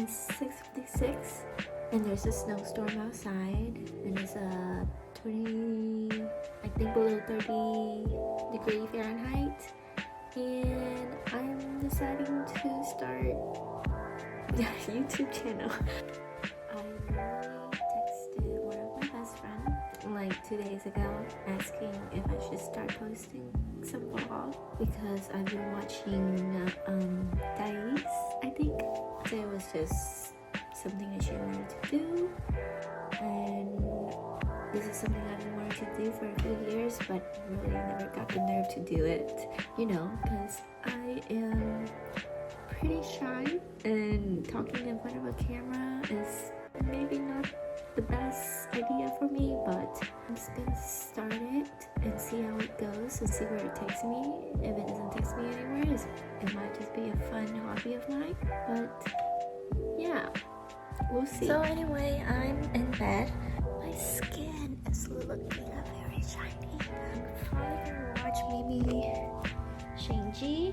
It's 6:56 and there's a snowstorm outside, and it's a 20, I think below 30 degree Fahrenheit, and I'm deciding to start a YouTube channel. I literally texted one of my best friends like 2 days ago asking if I should start posting some vlog because I've been watching Dice, I think. So it was just something that she wanted to do, and this is something I've been wanting to do for a few years, but really never got the nerve to do it, you know, because I am pretty shy and talking in front of a camera is maybe not the best idea for me, but I'm just gonna start it and see how it goes and see where it takes me. If it doesn't take me anywhere, it might just be a fun hobby of mine, but yeah, we'll see. So anyway, I'm in bed. My skin is looking very shiny. I'm probably gonna watch maybe Shinji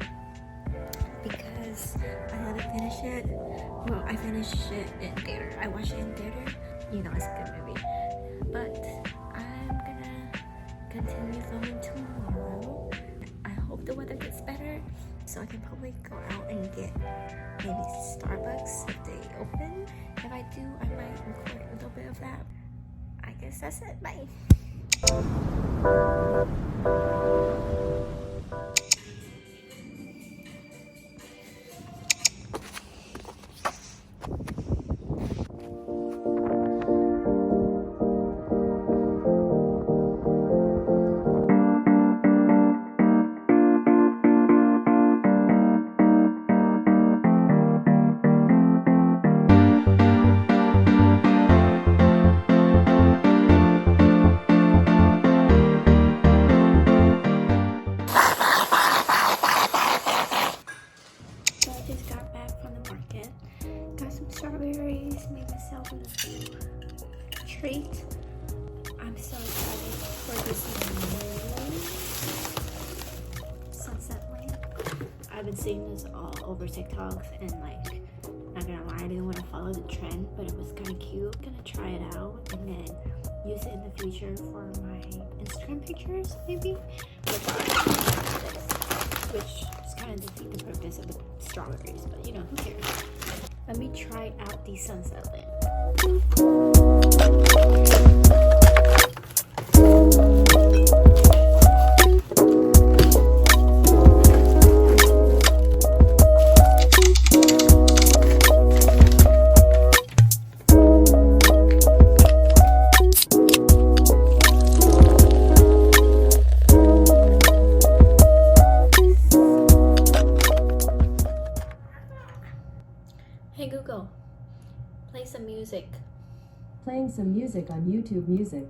because I haven't finished it. Well, I finished it in theater. I watched it in theater. You know, it's a good movie. But I'm gonna continue filming tomorrow. I hope the weather gets better so I can probably go out and get maybe Starbucks if they open. If I do, I might record a little bit of that. I guess that's it. Bye. Strawberries, made myself a treat. I'm so excited for this sunset lamp. I've been seeing this all over TikToks, and like, not gonna lie, I didn't want to follow the trend, but it was kind of cute. I'm gonna try it out and then use it in the future for my Instagram pictures, maybe. Which is kind of defeat the purpose of the strawberries, but you know, who cares? Let me try out the sunset lamp. Hey Google, play some music. Playing some music on YouTube Music.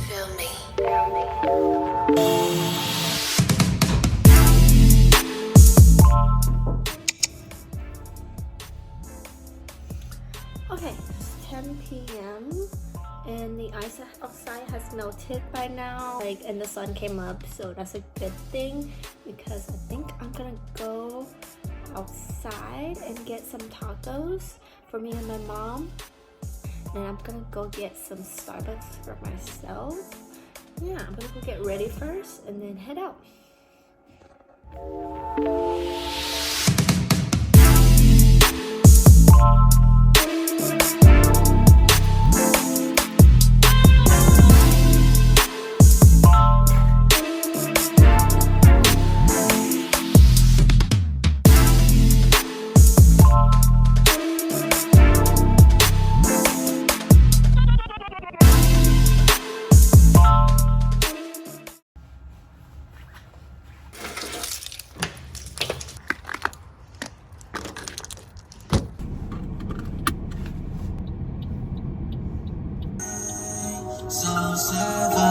Feel me. Okay, it's 10 p.m. and the ice outside has melted by now, and the sun came up, so that's a good thing because I think I'm gonna go outside and get some tacos for me and my mom, and I'm gonna go get some Starbucks for myself. Yeah, I'm gonna go get ready first and then head out. So sad.